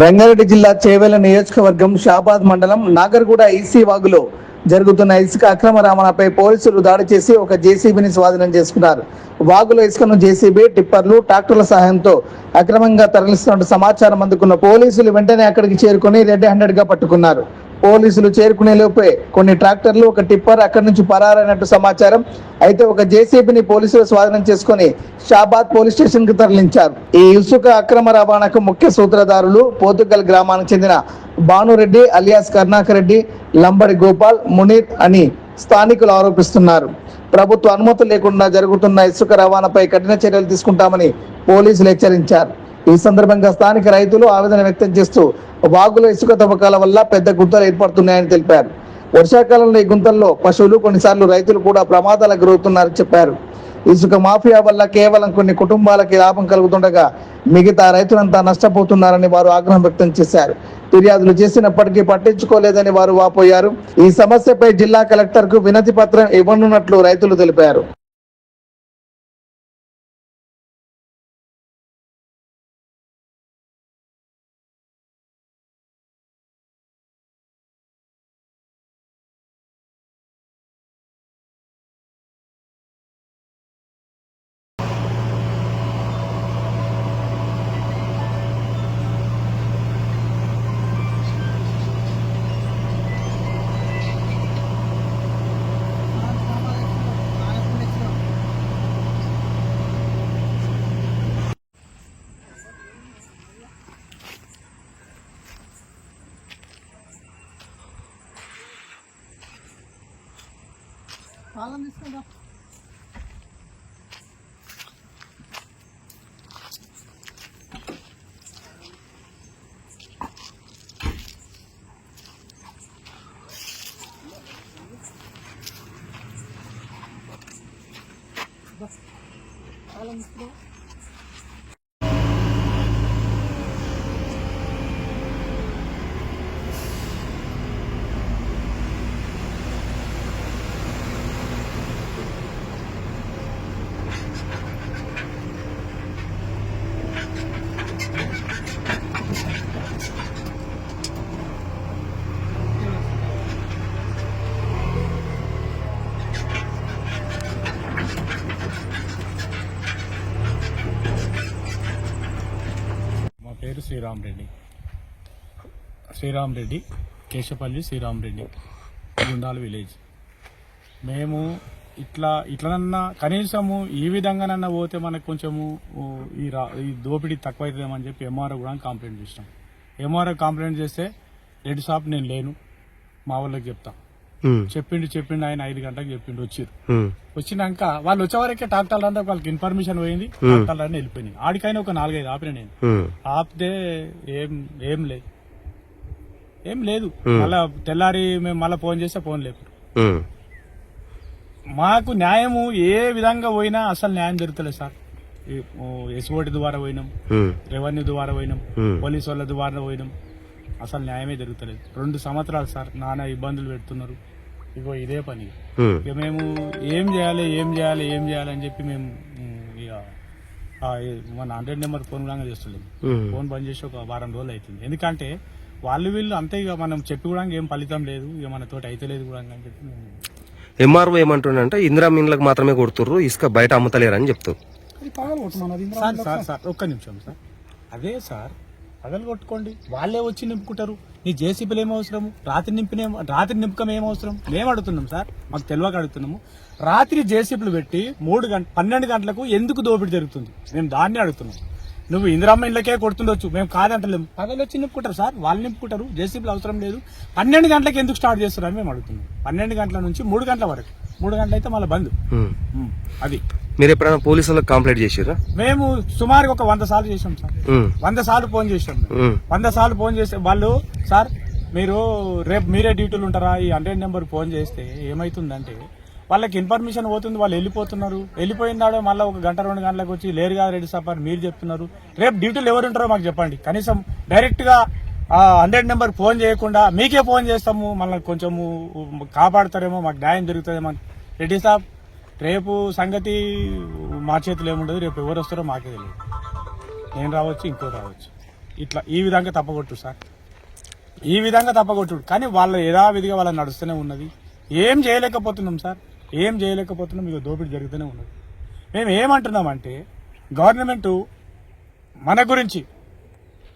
రంగారెడ్డి జిల్లా చేవెళ్ల నియోజకవర్గం షాబాద్ మండలం నాగర్గూడ ఈసీ వాగులో జరుగుతున్న ఇసుక అక్రమ రవాణాపై పోలీసులు దాడి చేసి ఒక జేసీబీని స్వాధీనం చేసుకున్నారు. వాగులో ఇసుకను జేసీబీ, టిప్పర్లు, ట్రాక్టర్ల సహాయంతో అక్రమంగా తరలిస్తున్నట్టు సమాచారం అందుకున్న పోలీసులు వెంటనే అక్కడికి చేరుకుని రెడ్ హ్యాండెడ్ గా పట్టుకున్నారు. పోలీసులు చేరుకునే లోపే కొన్ని ట్రాక్టర్లు, ఒక టిప్పర్ అక్కడి నుంచి పరారైనట్టు సమాచారం. అయితే ఒక జేసీబీని పోలీసులు స్వాధీనం చేసుకుని షాబాద్ పోలీస్ స్టేషన్ కు తరలించారు. ఈ ఇసుక అక్రమ రవాణాకు ముఖ్య సూత్రధారులు పోతుగల్ గ్రామానికి చెందిన భానురెడ్డి అలియాస్ కర్ణాకర్ రెడ్డి, లంబడి గోపాల్, మునీర్ అని స్థానికులు ఆరోపిస్తున్నారు. ప్రభుత్వ అనుమతి లేకుండా జరుగుతున్న ఇసుక రవాణాపై కఠిన చర్యలు తీసుకుంటామని పోలీసులు హెచ్చరించారు. ఈ సందర్భంగా స్థానిక రైతులు ఆవేదన వ్యక్తం చేస్తూ వాగులో ఇసుక తవ్వకాల వల్ల పెద్ద గుంతలు ఏర్పడుతున్నాయని తెలిపారు. వర్షాకాలంలో ఈ గుంతల్లో పశువులు, కొన్నిసార్లు రైతులు కూడా ప్రమాదాలకు గురవుతున్నారని చెప్పారు. ఇసుక మాఫియా వల్ల కేవలం కొన్ని కుటుంబాలకి లాభం కలుగుతుండగా మిగతా రైతులంతా నష్టపోతున్నారని వారు ఆగ్రహం వ్యక్తం చేశారు. ఫిర్యాదులు చేసినప్పటికీ పట్టించుకోలేదని వారు వాపోయారు. ఈ సమస్యపై జిల్లా కలెక్టర్ కు వినతి పత్రం ఇవ్వనున్నట్లు రైతులు తెలిపారు. పేరు శ్రీరామ్ రెడ్డి, కేశపల్లి శ్రీరామ్ రెడ్డి, గుండాల విలేజ్. మేము ఇట్లనన్నా కనీసము ఈ విధంగానన్నా పోతే మనకు కొంచెము ఈ దోపిడీ తక్కువ అవుతుందేమని చెప్పి ఎంఆర్ఓ కూడా కంప్లైంట్ చేసినాం. ఎంఆర్ఓ కంప్లైంట్ చేస్తే రెడ్డి షాప్ నేను లేను, మా వాళ్ళకి చెప్తా చెప్పిండు. ఆయన 5 గంటలకు చెప్పిండు. వచ్చినాక వాళ్ళు వచ్చేవరకే ట్రాక్టర్లు అంతా వాళ్ళకి ఇన్ఫర్మేషన్ పోయింది. ట్రాక్టర్లు అన్నీ వెళ్ళిపోయినాయి. ఆడికైనా ఒక 4-5 ఆపిన నేను. ఆపితే ఏం లేదు. మళ్ళా తెల్లారి మేము మళ్ళీ ఫోన్ చేస్తే ఫోన్ లేదు. మాకు న్యాయము ఏ విధంగా పోయినా అసలు న్యాయం జరుగుతలేదు సార్. ఎస్ఓటి ద్వారా పోయినాం, రెవెన్యూ ద్వారా పోయినాం, పోలీసు వాళ్ళ ద్వారా పోయినాం, అసలు న్యాయమే జరుగుతలేదు. 2 సంవత్సరాలు సార్ నానా ఇబ్బందులు పెడుతున్నారు. ఇగో ఇదే పని. ఇక మేము ఏం చేయాలి అని చెప్పి మేము ఇక మన 100 నెంబర్ ఫోన్ కూడా చేస్తలేము. ఫోన్ బంద్ చేసి ఒక వారం రోజులు అవుతుంది. ఎందుకంటే వీళ్ళు అంతే, ఇక మనం చెప్పి కూడా ఏం ఫలితం లేదు, ఇక మనతోటి అయితే లేదు కూడా అని చెప్పి ఎంఆర్ఓ ఏమంటుండంటే ఇందిరా మీన్లకు మాత్రమే కొడుతుర్రు, ఇసుక బయట అమ్ముతలేరని చెప్తారు. సార్ ఒక్క నిమిషం సార్. అదే సార్, పగలు కొట్టుకోండి, వాళ్ళే వచ్చి నింపుకుంటారు. నీ జేసీబీలు ఏమవసరము? రాత్రి నింపకం ఏమవసరం? మేము అడుగుతున్నాం సార్, మాకు తెలియక అడుగుతున్నాము. రాత్రి జేసీబీలు పెట్టి 12 గంటలకు ఎందుకు దోపిడీ జరుగుతుంది? మేము దాన్ని అడుగుతున్నాం. నువ్వు ఇందిరమ్మ ఇళ్ళకే కొడుతుండొచ్చు, మేము కాదంటలేము. పగలు వచ్చి నింపుకుంటారు సార్, వాళ్ళు నింపుకుంటారు. జేసీబీలు అవసరం లేదు. 12 గంటలకు ఎందుకు స్టార్ట్ చేస్తారు అని మేము అడుగుతున్నాం. 12 గంటల నుంచి 3 గంటల వరకు. 3 గంటలు అయితే మళ్ళీ బంద్. అది మీరు ఎప్పుడైనా పోలీసులకు కంప్లైంట్ చేసారా? మేము సుమారుగా ఒక 100 సార్లు చేసాం సార్. 100 సార్లు ఫోన్ చేసాం. 100 సార్లు ఫోన్ చేస్తే వాళ్ళు, సార్ మీరు రేపు మీరే డ్యూటీలు ఉంటారా? ఈ 100 నెంబర్ ఫోన్ చేస్తే ఏమైతుందంటే వాళ్ళకి ఇన్ఫర్మేషన్ పోతుంది, వాళ్ళు వెళ్ళిపోతున్నారు. వెళ్ళిపోయిందాడో మళ్ళీ ఒక 1-2 గంటలకు వచ్చి లేరు కాదు రెడ్డి సార్ మీరు చెప్తున్నారు. రేపు డ్యూటీలు ఎవరు ఉంటారో మాకు చెప్పండి. కనీసం డైరెక్ట్ గా 100 నెంబర్ ఫోన్ చేయకుండా మీకే ఫోన్ చేస్తాము, మళ్ళీ కొంచెము కాపాడుతారేమో, మాకు న్యాయం జరుగుతుందేమో. రెడ్డి సాబ్ రేపు సంగతి మా చేతిలో ఏముండదు. రేపు ఎవరు వస్తారో మాకే తెలియదు. నేను రావచ్చు, ఇంకో రావచ్చు. ఇట్లా ఈ విధంగా తప్పగొట్టు సార్, ఈ విధంగా తప్పగొట్టుడు. కానీ వాళ్ళ యథావిధిగా వాళ్ళ నడుస్తూనే ఉన్నది. ఏం చేయలేకపోతున్నాం సార్, ఏం చేయలేకపోతున్నాం. ఇక దోపిడీ జరుగుతూనే ఉన్నది. మేము ఏమంటున్నామంటే గవర్నమెంట్ మన గురించి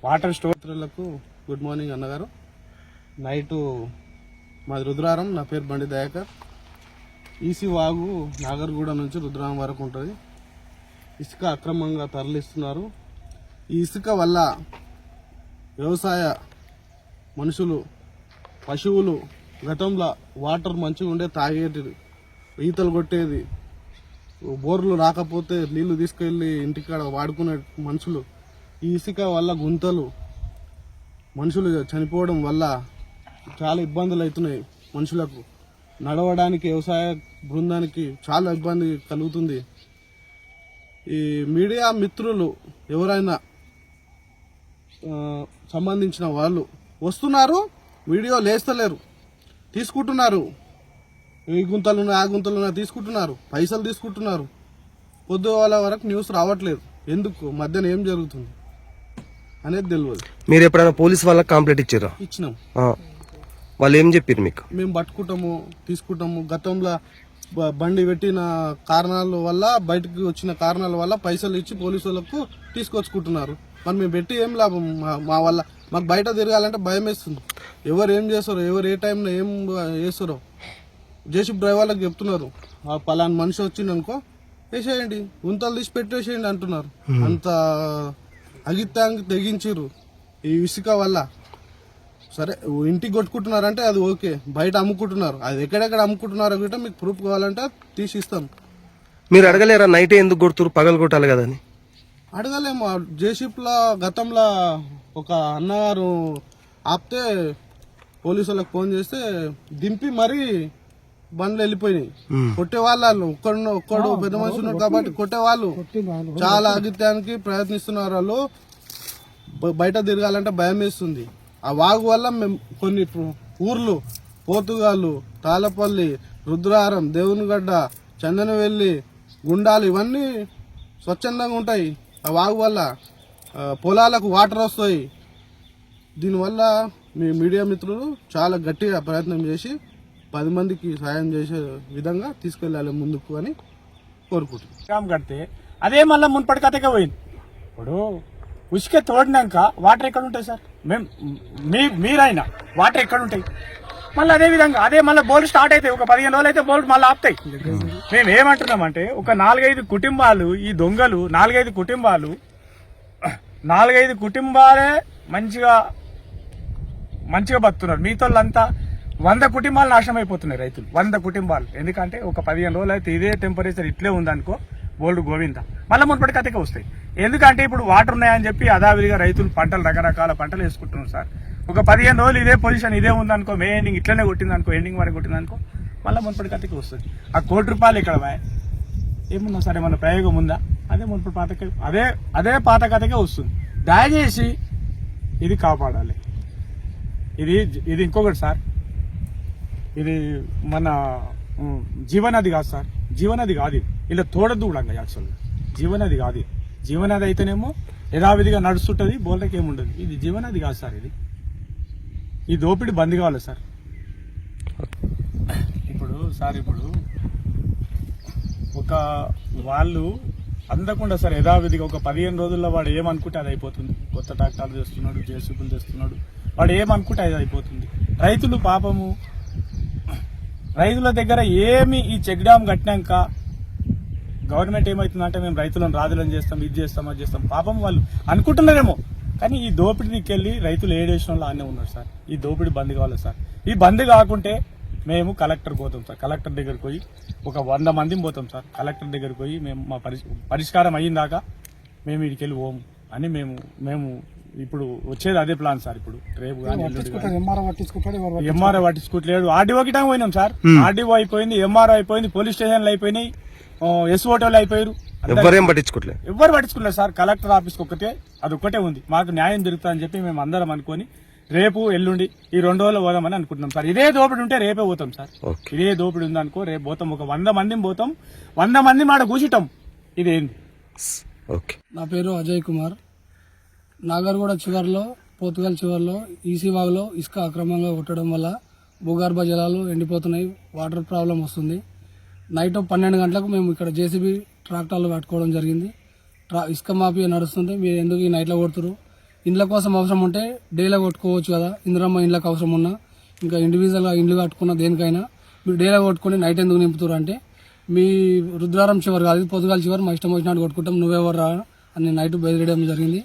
వాటర్ స్టోర్లకు గుడ్ మార్నింగ్ అన్నగారు. నైటు మాది రుద్రారం, నా పేరు బండి దయాకర్. ఈసీ వాగు నాగర్గూడ నుంచి రుద్రారం వరకు ఉంటుంది. ఇసుక అక్రమంగా తరలిస్తున్నారు. ఈ ఇసుక వల్ల వ్యవసాయ మనుషులు, పశువులు గతంలో వాటర్ మంచిగా ఉండే తాగేది, ఈతలు కొట్టేది, బోర్లు రాకపోతే నీళ్లు తీసుకెళ్లి ఇంటికాడ వాడుకునే మనుషులు ఈ ఇసుక వల్ల గుంతలు, మనుషులు చనిపోవడం వల్ల చాలా ఇబ్బందులు అవుతున్నాయి. మనుషులకు నడవడానికి, వ్యవసాయ బృందానికి చాలా ఇబ్బంది కలుగుతుంది. ఈ మీడియా మిత్రులు ఎవరైనా సంబంధించిన వాళ్ళు వస్తున్నారు, వీడియో లేస్తలేరు, తీసుకుంటున్నారు. ఈ గుంతలున్నా ఆ గుంతలున్నా తీసుకుంటున్నారు, పైసలు తీసుకుంటున్నారు. పొద్దు వాళ్ళ వరకు న్యూస్ రావట్లేదు. ఎందుకు మధ్యన ఏం జరుగుతుంది అనేది తెలియదు. మీరు ఎప్పుడైనా పోలీస్ వాళ్ళకి కంప్లైంట్ ఇచ్చారా? ఇచ్చినాం. వాళ్ళు ఏం చెప్పారు మీకు? మేము పట్టుకుంటాము, తీసుకుంటాము. గతంలో బండి పెట్టిన కారణాల వల్ల, బయటకు వచ్చిన కారణాల వల్ల పైసలు ఇచ్చి పోలీసు వాళ్ళకు తీసుకొచ్చుకుంటున్నారు. మరి మేము పెట్టి ఏం లాభం? మా వల్ల మాకు బయట తిరగాలంటే భయం వేస్తుంది. ఎవరు ఏం చేస్తారో, ఎవరు ఏ టైంలో ఏం చేస్తారో. జేసీబీ డ్రైవర్లకు చెప్తున్నారు, పలానా మనిషి వచ్చిందనుకో వేసేయండి, గుంతలు తీసి పెట్టేసేయండి అంటున్నారు. అంత అగిత్యానికి తెగించారు ఈ ఇసుక వల్ల. సరే ఇంటికి కొట్టుకుంటున్నారంటే అది ఓకే, బయట అమ్ముకుంటున్నారు. అది ఎక్కడెక్కడ అమ్ముకుంటున్నారో కూడా మీకు ప్రూఫ్ కావాలంటే తీసి ఇస్తాం. మీరు అడగలేరా నైట్ ఎందుకు కొడుతురు, పగలు కొట్టాలి కదా అని? అడగలేము. జేసీబీలో గతంలో ఒక అన్నగారు ఆపితే పోలీసు వాళ్ళకి ఫోన్ చేస్తే దింపి మరీ బండ్లు వెళ్ళిపోయినాయి. కొట్టేవాళ్ళు ఒక్కడు పెద్ద మనిషి ఉన్నాడు కాబట్టి కొట్టేవాళ్ళు చాలా అగిత్యానికి ప్రయత్నిస్తున్నారు. వాళ్ళు బయట తిరగాలంటే భయం వేస్తుంది. ఆ వాగు వల్ల మేము కొన్ని ఊర్లు, పోతుగాళ్ళు, తాళపల్లి, రుద్రారం, దేవునిగడ్డ, చందనవెల్లి, గుండాలు ఇవన్నీ స్వచ్ఛందంగా ఉంటాయి. ఆ వాగు వల్ల పొలాలకు వాటర్ వస్తాయి. దీనివల్ల మీ మీడియా మిత్రులు చాలా గట్టిగా ప్రయత్నం చేసి 10 మందికి సాయం చేసే విధంగా తీసుకెళ్ళాలి ముందుకు అని కోరుకుంటున్నాం. కడితే అదే మళ్ళీ మున్పటి కథకే పోయింది. ఇప్పుడు ఉసుక తోడినాక వాటర్ ఎక్కడ ఉంటాయి సార్? మీరైనా వాటర్ ఎక్కడ ఉంటాయి? మళ్ళీ అదే విధంగా అదే మళ్ళీ బోర్డు స్టార్ట్ అవుతాయి. ఒక 15 రోజులు అయితే బోర్డు మళ్ళీ ఆపుతాయి. మేము ఏమంటున్నామంటే ఒక 4-5 కుటుంబాలు, ఈ దొంగలు 4-5 కుటుంబాలే మంచిగా బతుకుతున్నారు. మిగతాళ్ళంతా 100 కుటుంబాలు నాశనం అయిపోతున్నాయి. రైతులు 100 కుటుంబాలు. ఎందుకంటే ఒక 15 రోజులు అయితే ఇదే టెంపరేచర్ ఇట్లే ఉందనుకో, బోల్డ్ గోవింద మళ్ళీ మున్పటి కథకే వస్తాయి. ఎందుకంటే ఇప్పుడు వాటర్ ఉన్నాయని చెప్పి అదావిధిగా రైతులు పంటలు, రకరకాల పంటలు వేసుకుంటున్నారు సార్. ఒక 15 రోజులు ఇదే పొజిషన్ ఇదే ఉందనుకో, మే ఎండింగ్ ఇట్లనే కొట్టిందనుకో, ఎండింగ్ వరకు కొట్టిందనుకో, మళ్ళీ మున్పటి కథకే వస్తుంది. ఆ ₹1 ఇక్కడ ఏమున్నా సరే మన ప్రయోగం ఉందా? అదే మున్పటి పాతకే, అదే పాత కథకే వస్తుంది. దయచేసి ఇది కాపాడాలి. ఇది ఇంకొకటి సార్, ఇది మన జీవనది కాదు సార్, జీవనది కాదు. ఇలా తోడద్దు కూడా యాక్చువల్గా జీవనది కాదు. జీవనది అయితేనేమో యథావిధిగా నడుస్తుంటది, బోర్లకి ఏముండదు. ఇది జీవనది కాదు సార్. ఈ దోపిడీ బంద్ కావాలి సార్. ఇప్పుడు ఒక వాళ్ళు అందకుండా సార్ యథావిధిగా ఒక 15 రోజుల్లో వాడు ఏమనుకుంటే అది అయిపోతుంది. కొత్త ట్రాక్టర్లు తెస్తున్నాడు, జేసీబీలు తెస్తున్నాడు, వాడు ఏమనుకుంటే అది అయిపోతుంది. రైతులు పాపము, రైతుల దగ్గర ఏమి ఈ చెక్ డ్యామ్ కట్టినాక గవర్నమెంట్ ఏమవుతుందంటే మేము రైతులను రాజులను చేస్తాం, ఇది చేస్తాం, అది చేస్తాం. పాపం వాళ్ళు అనుకుంటున్నారేమో, కానీ ఈ దోపిడీకి వెళ్ళి రైతులు ఏడేషన్లో అన్నీ ఉన్నారు సార్. ఈ దోపిడీ బంద్ కావాలి సార్. ఈ బంద్ కాకుంటే మేము కలెక్టర్ పోతాం సార్. కలెక్టర్ దగ్గరికి పోయి ఒక 100 మందిని పోతాం సార్. కలెక్టర్ దగ్గరికి పోయి మేము మా పరిష్కారం అయ్యిందాకా మేము ఇక్కడికి వెళ్ళి పోము అని మేము ఇప్పుడు వచ్చేది అదే ప్లాన్ సార్. ఇప్పుడు రేపు ఎంఆర్ఓ పట్టించుకోవట్లేడు. ఆర్డీఓ కిటంగా పోయినాం సార్. ఆర్డీఓ అయిపోయింది, ఎంఆర్ఓ అయిపోయింది, పోలీస్ స్టేషన్లు అయిపోయినాయి, ఎస్ఓటోలు అయిపోయారు. ఎవరు పట్టించుకోలేదు సార్. కలెక్టర్ ఆఫీస్కి ఒక్కటే, అది ఒక్కటే ఉంది. మాకు న్యాయం జరుగుతుందని చెప్పి మేము అందరం అనుకొని రేపు ఎల్లుండి ఈ 2 రోజులు పోదామని అనుకుంటున్నాం సార్. ఇదే దోపిడి ఉంటే రేపే పోతాం సార్. ఇదే దోపిడి ఉందనుకో రేపు పోతాం. ఒక 100 మందిని పోతాం, 100 మంది మాట కూర్చుంటాం. ఇదేంది? నా పేరు అజయ్ కుమార్. నాగర్గూడ చివరిలో పోతుగల్ చివరిలో ఈసీ వాగులో ఇసుక అక్రమంగా కొట్టడం వల్ల భూగర్భ జలాలు ఎండిపోతున్నాయి, వాటర్ ప్రాబ్లం వస్తుంది. నైట్ 12 గంటలకు మేము ఇక్కడ జేసీబీ ట్రాక్టర్లు పట్టుకోవడం జరిగింది. ఇసుక మాఫియా నడుస్తుంది, మీరు ఎందుకు ఈ నైట్లో కొడుతురు? ఇండ్ల కోసం అవసరం ఉంటే డేలో కొట్టుకోవచ్చు కదా, ఇందిరమ్మ ఇండ్లకు అవసరం ఉన్నా ఇంకా ఇండివిజువల్గా ఇండ్లు కట్టుకున్న దేనికైనా మీరు డేలో కొట్టుకుని నైట్ ఎందుకు నింపుతారు అంటే, మీ రుద్రారం చివరి కాదు పొద్దుగాల చివరి మా ఇష్టం వచ్చినట్టు కొట్టుకుంటాం, నువ్వెవరు రా అని నైట్ బెదిరియడం జరిగింది.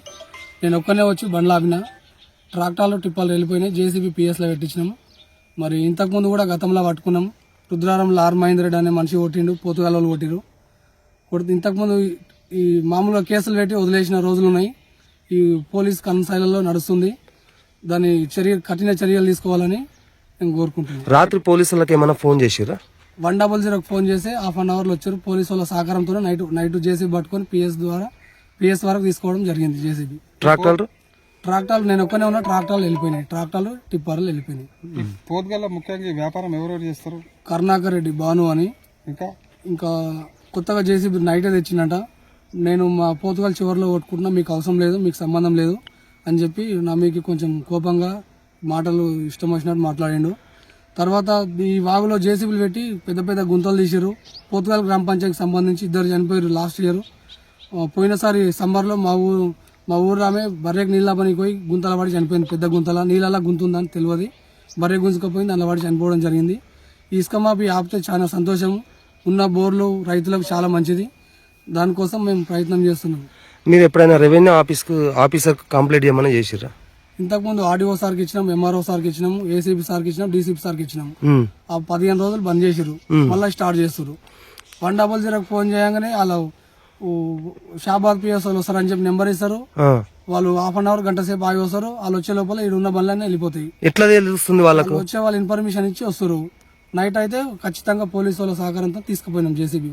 నేను ఒక్కనే వచ్చి బండ్లు ఆపిన, ట్రాక్టర్లు టిప్పాలు వెళ్ళిపోయినాయి, జేసీబీ పిఎస్లో పెట్టించినాము. మరి ఇంతకుముందు కూడా గతంలో పట్టుకున్నాం. రుద్రారంలో ఆర్ మహేందర్ రెడ్డి అనే మనిషి కొట్టిండు, పోతుగాల వాళ్ళు కొట్టిరు. ఇంతకుముందు ఈ మామూలుగా కేసులు పెట్టి వదిలేసిన రోజులు ఉన్నాయి. ఈ పోలీస్ కన్సైలలో నడుస్తుంది, దాని కఠిన చర్యలు తీసుకోవాలని నేను కోరుకుంటున్నాను. రాత్రి పోలీసులకు ఏమైనా ఫోన్ చేసిరా? 100కి ఫోన్ చేసి హాఫ్ అన్ అవర్లో వచ్చారు. పోలీసు వాళ్ళ సహకారంతో నైట్ జేసీబీ పట్టుకొని పిఎస్ వరకు తీసుకోవడం జరిగింది. జేసీబీ ట్రాక్టర్లు నేను ఒక్కనే ఉన్నా, ట్రాక్టర్లు వెళ్ళిపోయినాయి, ట్రాక్టర్లు టిప్పర్లు వెళ్ళిపోయినాయి. పోతుగల్ల ముఖ్యంగా వ్యాపారం ఎవరెవరు చేస్తారు? కరుణాకర్ రెడ్డి భాను అని, ఇంకా కొత్తగా జేసీబీ నైటే తెచ్చిందట. నేను మా పోతుగల్ చివరిలో కొట్టుకుంటున్నా, మీకు అవసరం లేదు, మీకు సంబంధం లేదు అని చెప్పి నా మీకు కొంచెం కోపంగా మాటలు ఇష్టం వచ్చినట్టు మాట్లాడిండు. తర్వాత ఈ వాగులో జేసీబీలు పెట్టి పెద్ద పెద్ద గుంతలు తీసారు. పోతుగల్ గ్రామ పంచాయతీకి సంబంధించి 2 చనిపోయారు లాస్ట్ ఇయర్. పోయినసారి సమ్మర్లో మా ఊరు ఆమె బర్రెకి నీళ్ళ పనికి పోయి గుంతల పడి చనిపోయింది. పెద్ద గుంతల నీళ్ళలా గుంతుందని తెలియదు, బర్రె గుంజుకపోయింది, అందులో పడి చనిపోవడం జరిగింది. ఈ ఇసుక మాఫీ ఆపితే చాలా సంతోషం. ఉన్న బోర్లు రైతులకు చాలా మంచిది, దానికోసం మేము ప్రయత్నం చేస్తున్నాం. మీరు ఎప్పుడైనా రెవెన్యూ ఆఫీసర్ కంప్లైంట్ ఏమైనా చేసిరా? ఇంతకుముందు ఆర్డీఓ సార్కి ఇచ్చినాం, ఎంఆర్ఓ సార్కి ఇచ్చినాము, ఏసీబీ సార్కి ఇచ్చినాం, డీసీపీ సార్కి ఇచ్చినాము. ఆ 15 రోజులు బంద్ చేసిరు, మళ్ళీ స్టార్ట్ చేస్తారు. 100కి ఫోన్ చేయగానే వాళ్ళు షాబాద్ పిఎస్ వాళ్ళు వస్తారని చెప్పి నెంబర్ ఇస్తారు. వాళ్ళు హాఫ్ అన్ అవర్ గంట సేపు ఆగి వస్తారు. వాళ్ళు వచ్చే లోపల ఇక్కడ ఉన్న బండ్లన్నీ వెళ్ళిపోతాయి. ఎట్లా తెలుస్తుంది వాళ్ళకు? వచ్చే వాళ్ళు ఇన్ఫర్మేషన్ ఇచ్చి వస్తారు. నైట్ అయితే ఖచ్చితంగా పోలీసు వాళ్ళ సహకారంతో తీసుకుపోయినాం జేసీబీ.